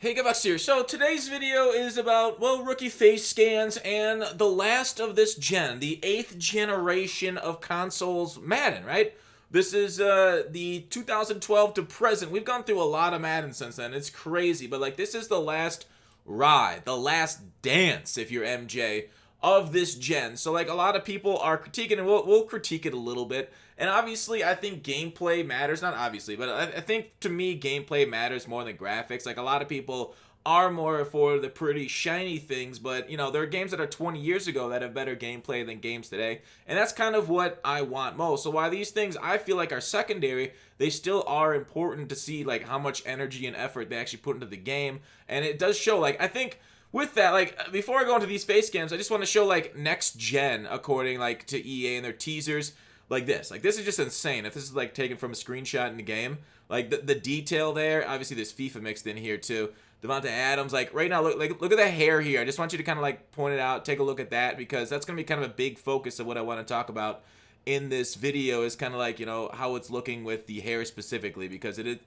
Hey Gavax here. So today's video is about, well, rookie face scans and the last of this gen, the 8th generation of consoles Madden, right? This is the 2012 to present. We've gone through a lot of Madden since then. It's crazy, but like this is the last ride, the last dance, if you're MJ, of this gen. So like a lot of people are critiquing, and we'll critique it a little bit. And obviously, I think gameplay matters. Not obviously, but I think to me, gameplay matters more than graphics. Like a lot of people are more for the pretty shiny things, but you know, there are games that are 20 years ago that have better gameplay than games today. And that's kind of what I want most. So while these things I feel like are secondary, they still are important to see like how much energy and effort they actually put into the game. And it does show, like, I think with that, like, before I go into these face cams, I just want to show like next gen according like to EA and their teasers. Like this is just insane. If this is like taken from a screenshot in the game, like the detail there. Obviously there's FIFA mixed in here too. Devonta Adams, like right now, look at the hair here. I just want you to kind of like point it out, take a look at that, because that's gonna be kind of a big focus of what I want to talk about in this video. Is kind of like, you know, how it's looking with the hair specifically, because it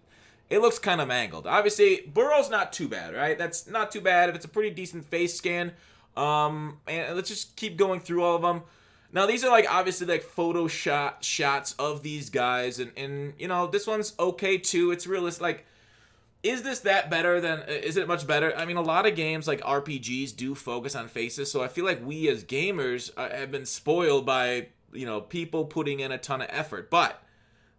looks kind of mangled. Obviously Burrow's not too bad, right? That's not too bad if it's a pretty decent face scan. And let's just keep going through all of them. Now, these are, like, obviously, like, shots of these guys, and you know, this one's okay, too. It's realistic. Like, is this that better than, is it much better? I mean, a lot of games, like RPGs, do focus on faces, so I feel like we as gamers have been spoiled by, you know, people putting in a ton of effort, but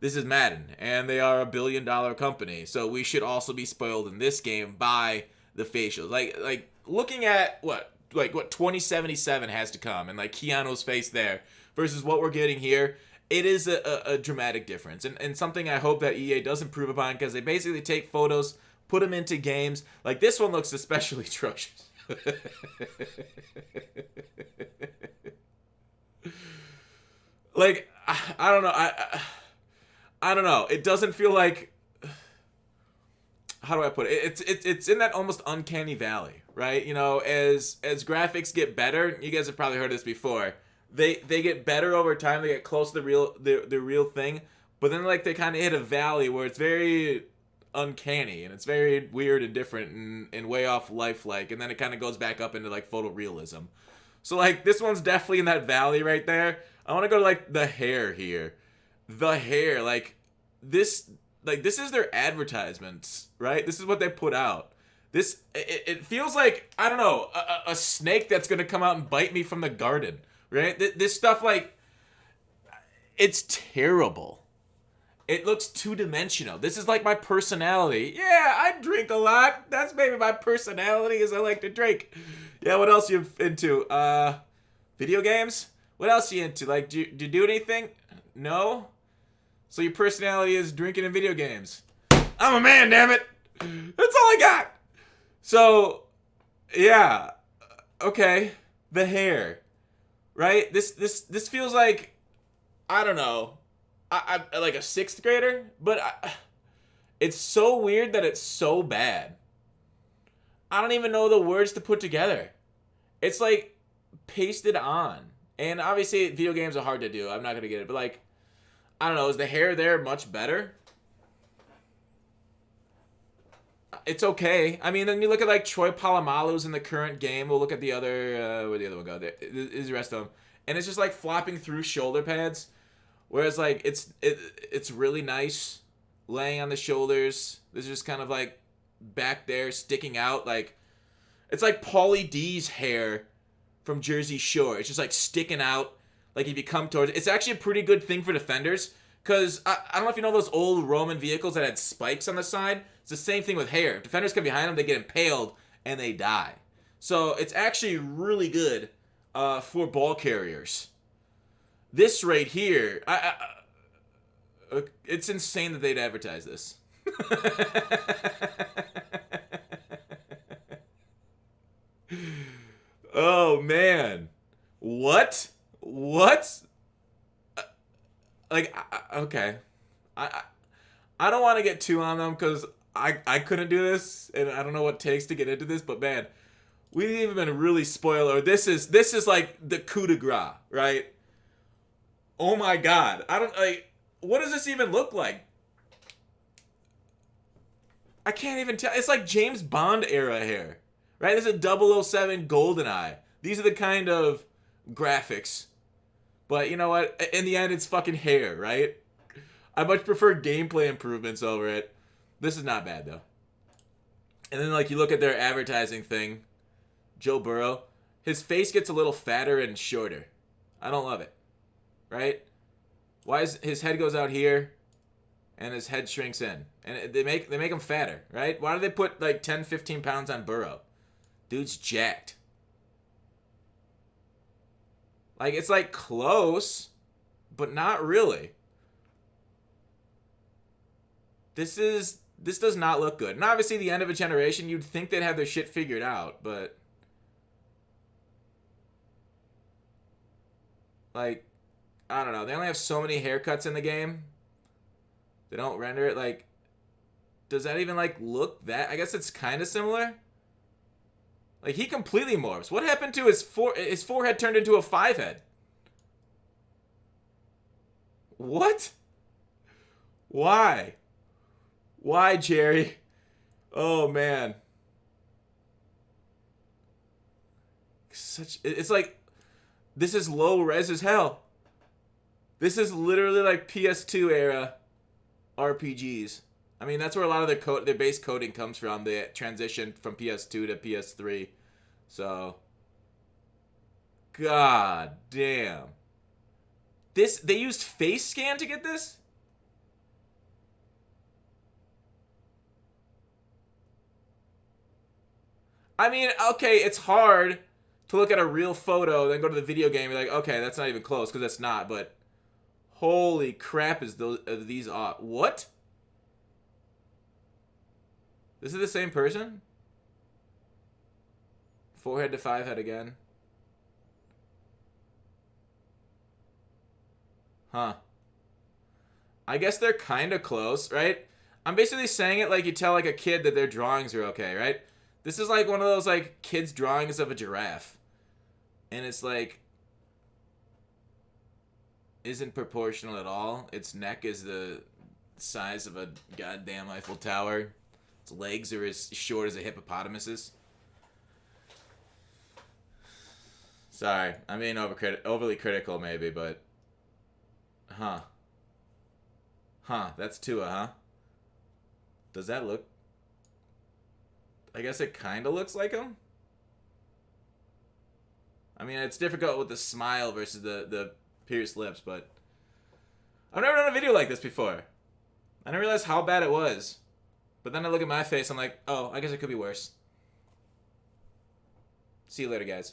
this is Madden, and they are a billion-dollar company, so we should also be spoiled in this game by the facials. Like looking at what 2077 has to come, and like Keanu's face there versus what we're getting here, it is a dramatic difference, and something I hope that EA does improve upon, because they basically take photos, put them into games. Like this one looks especially atrocious. Like I don't know, I don't know. It doesn't feel like, how do I put it? It's in that almost uncanny valley, right? You know, as graphics get better, you guys have probably heard this before. They get better over time. They get close to the real thing, but then like they kind of hit a valley where it's very uncanny and it's very weird and different and way off lifelike, and then it kind of goes back up into like photorealism. So like this one's definitely in that valley right there. I want to go to like the hair here. The hair, like this is their advertisements, right? This is what they put out. It feels like, I don't know, a snake that's gonna come out and bite me from the garden, right? This stuff, like, it's terrible. It looks two-dimensional. This is like my personality. Yeah, I drink a lot. That's maybe my personality, is I like to drink. Yeah, what else you into? Video games? What else you into? Like, do you do anything? No? So your personality is drinking and video games. I'm a man, damn it. That's all I got. So, yeah. Okay. The hair. Right? This feels like, I don't know, I like a 6th grader, but it's so weird that it's so bad. I don't even know the words to put together. It's like pasted on. And obviously video games are hard to do. I'm not going to get it, but like, I don't know, is the hair there much better? It's okay. I mean, then you look at like Troy Polamalu's in the current game. We'll look at the other, where'd the other one go? There is the rest of them. And it's just like flopping through shoulder pads. Whereas like, it's really nice laying on the shoulders. This is just kind of like back there sticking out. Like, it's like Pauly D's hair from Jersey Shore. It's just like sticking out. Like if you come towards it, it's actually a pretty good thing for defenders, because I don't know if you know those old Roman vehicles that had spikes on the side. It's the same thing with hair. If defenders come behind them, they get impaled and they die. So it's actually really good for ball carriers. This right here, it's insane that they'd advertise this. Oh man, what? Like, okay, I don't want to get too on them, because I couldn't do this, and I don't know what it takes to get into this, but man, we've even been really spoiled. Or this is like the coup de grace, right? Oh my god, I don't, like, what does this even look like? I can't even tell. It's like James Bond era hair, right? This is a 007 GoldenEye. These are the kind of graphics. But you know what? In the end, it's fucking hair, right? I much prefer gameplay improvements over it. This is not bad, though. And then, like, you look at their advertising thing. Joe Burrow. His face gets a little fatter and shorter. I don't love it. Right? Why is his head goes out here and his head shrinks in? And they make him fatter, right? Why do they put, like, 10, 15 pounds on Burrow? Dude's jacked. Like, it's, like, close, but not really. This does not look good. And obviously, the end of a generation, you'd think they'd have their shit figured out, but... Like, I don't know. They only have so many haircuts in the game. They don't render it, like... Does that even, like, look that... I guess it's kind of similar. Like, he completely morphs. What happened to his forehead turned into a 5-head? What? Why? Why, Jerry? Oh, man. It's like, this is low res as hell. This is literally like PS2 era RPGs. I mean, that's where a lot of their base coding comes from, the transition from PS2 to PS3. So, god damn. They used face scan to get this? I mean, okay, it's hard to look at a real photo, then go to the video game and be like, okay, that's not even close, because that's not, but holy crap is these off. What? This is the same person? 4-head to 5-head again. Huh. I guess they're kind of close, right? I'm basically saying it like you tell like a kid that their drawings are okay, right? This is like one of those like kids' drawings of a giraffe. And it's like isn't proportional at all. Its neck is the size of a goddamn Eiffel Tower. Its legs are as short as a hippopotamus's. Sorry, I'm being overly critical maybe, but huh. Huh, that's Tua, huh? Does that look... I guess it kind of looks like him? I mean, it's difficult with the smile versus the pierced lips, but... I've never done a video like this before. I didn't realize how bad it was. But then I look at my face, I'm like, oh, I guess it could be worse. See you later, guys.